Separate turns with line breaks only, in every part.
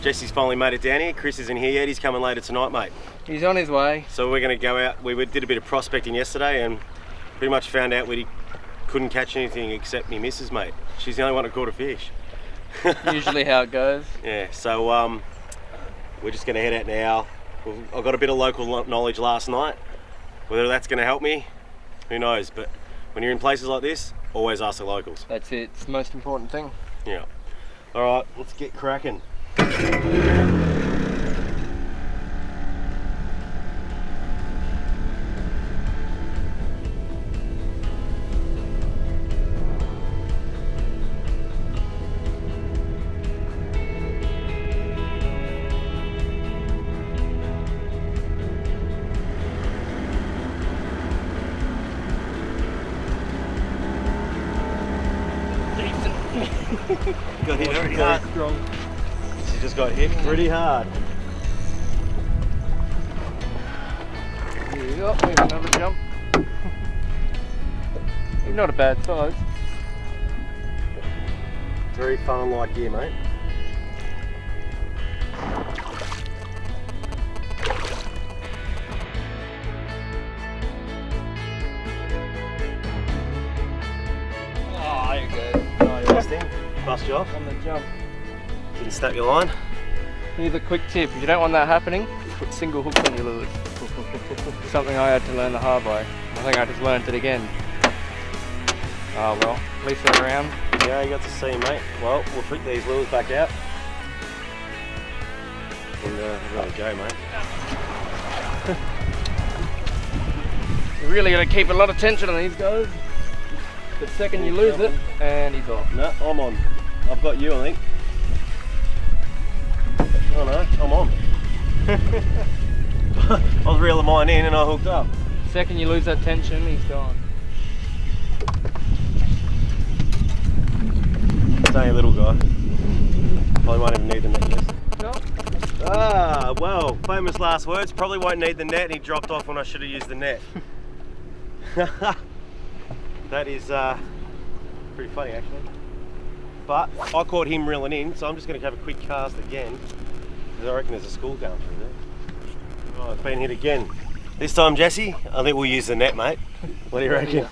Jesse's finally made it down here. Chris isn't here yet. He's coming later tonight, mate.
He's on his way.
So we're going to go out. We did a bit of prospecting yesterday and pretty much found out we couldn't catch anything except me missus, mate. She's the only one that caught a fish.
Usually how it goes.
Yeah, so we're just going to head out now. I got a bit of local knowledge last night. Whether that's going to help me, who knows? But when you're in places like this, always ask the locals.
That's it. It's the most important thing.
Yeah. All right, let's get cracking. Got hit pretty hard. Strong. She just got hit pretty hard.
Here we go, maybe another jump. Not a bad size.
Very fun like gear, mate.
Oh, you're good.
Oh, you lost him? Bust you off?
On the jump.
Didn't snap your line?
Here's a quick tip. If you don't want that happening, put single hooks on your lures. Something I had to learn the hard way. I think I just learned it again. Oh well, at least they're around.
Yeah, you got to see, mate. Well, we'll flick these lures back out. And really go, mate.
You really got to keep a lot of tension on these guys. The second you lose it, and he's off.
No, I'm on. I've got you, I think. Oh no, I'm on. I was reeling mine in and I hooked up.
The second you lose that tension, he's gone.
It's only a little guy. Probably won't even need the net, yes?
No.
Ah, well, famous last words. Probably won't need the net, and he dropped off when I should have used the net. That is pretty funny, actually. But I caught him reeling in, so I'm just going to have a quick cast again, because I reckon there's a school going through there. Oh, it's been hit again. This time, Jesse, I think we'll use the net, mate. What do you reckon?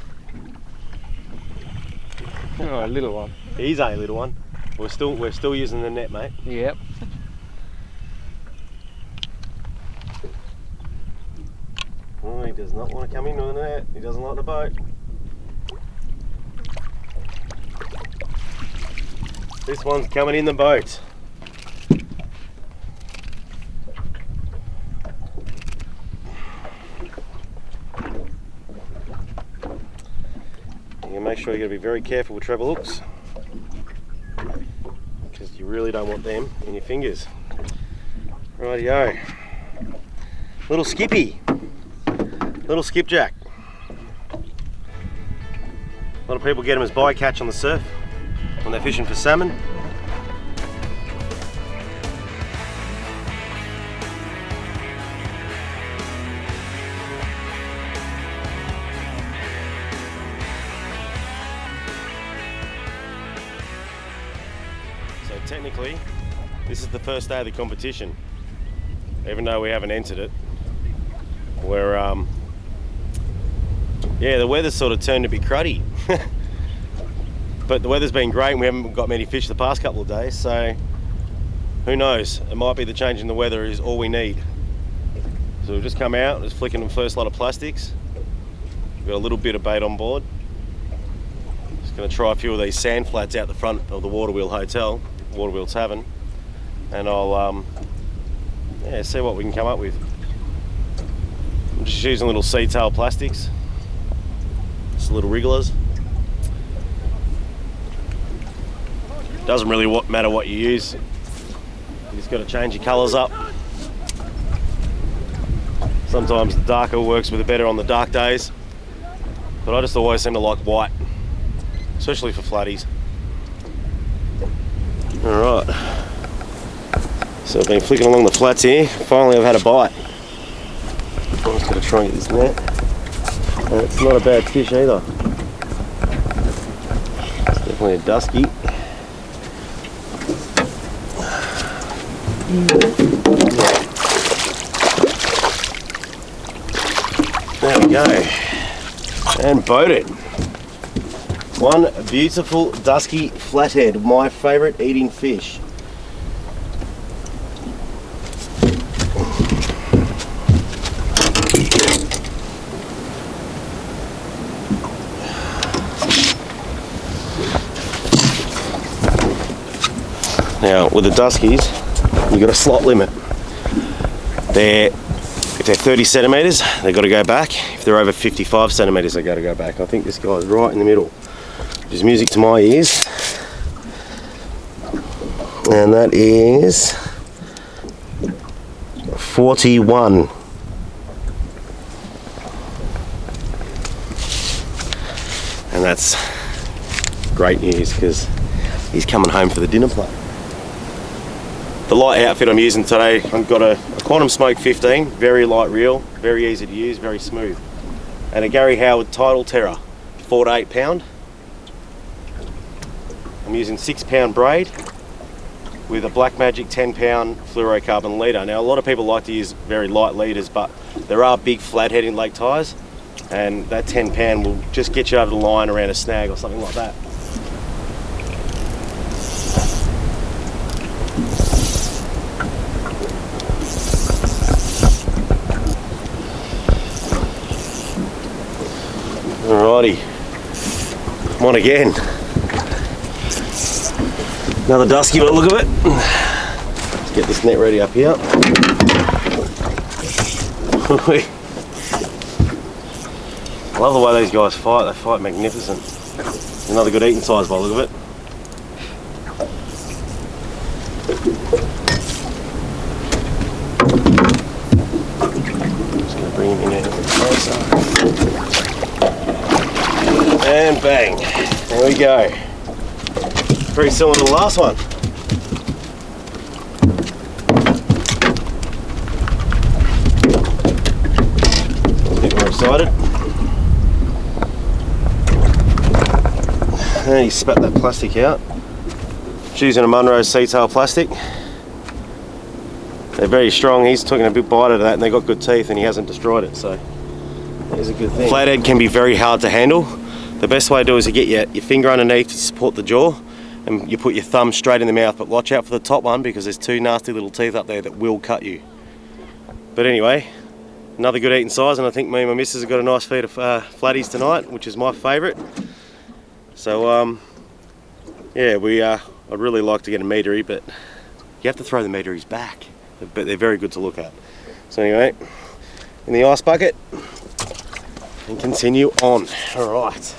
Oh, a little one.
He's a little one. We're still using the net, mate.
Yep.
Oh, he does not want to come in with the net. He doesn't like the boat. This one's coming in the boat. You make sure you got to be very careful with treble hooks, because you really don't want them in your fingers. Rightio. Little skippy. Little skipjack. A lot of people get them as bycatch on the surf when they're fishing for salmon. So technically, this is the first day of the competition, even though we haven't entered it. We're yeah, the weather's sort of turned a bit cruddy. But the weather's been great and we haven't got many fish the past couple of days, so who knows? It might be the change in the weather is all we need. So we've just come out, just flicking the first lot of plastics. We've got a little bit of bait on board. Just going to try a few of these sand flats out the front of the Waterwheel Hotel, Waterwheel Tavern, and I'll yeah, see what we can come up with. I'm just using little sea tail plastics, just little wrigglers. Doesn't really matter what you use, you just got to change your colours up. Sometimes the darker works with it better on the dark days, but I just always seem to like white, especially for flatties. Alright, so I've been flicking along the flats here. Finally I've had a bite. I'm just going to try and get this net. And it's not a bad fish either. It's definitely a dusky. There we go. And boated. One beautiful dusky flathead, my favourite eating fish. Now with the duskies, you've got a slot limit. If they're 30 centimetres, they've got to go back. If they're over 55 centimetres, they've got to go back. I think this guy's right in the middle, which is music to my ears. And that is 41. And that's great news because he's coming home for the dinner plate. The light outfit I'm using today, I've got a Quantum Smoke 15, very light reel, very easy to use, very smooth. And a Gary Howard Tidal Terror, 4 to 8 pound. I'm using 6 pound braid with a Black Magic 10 pound fluorocarbon leader. Now a lot of people like to use very light leaders, but there are big flathead in Lake Tyers, and that 10 pound will just get you over the line around a snag or something like that. Alrighty, I'm on again. Another dusky by the look of it. Let's get this net ready up here. I love the way these guys fight, they fight magnificent. Another good eating size by the look of it. Just going to bring him in a little closer. And bang, there we go. Pretty similar to the last one. A bit more excited. And he spat that plastic out. Just using a Munro sea-tail plastic. They're very strong. He's taking a big bite out of that and they've got good teeth and he hasn't destroyed it, so there's a good thing. Flathead can be very hard to handle. The best way to do is to get your finger underneath to support the jaw and you put your thumb straight in the mouth, but watch out for the top one because there's 2 nasty little teeth up there that will cut you. But anyway, another good eating size, and I think me and my missus have got a nice feed of flatties tonight, which is my favourite. So yeah, I'd really like to get a meatery, but you have to throw the meateries back, but they're very good to look at. So anyway, in the ice bucket and continue on. All right.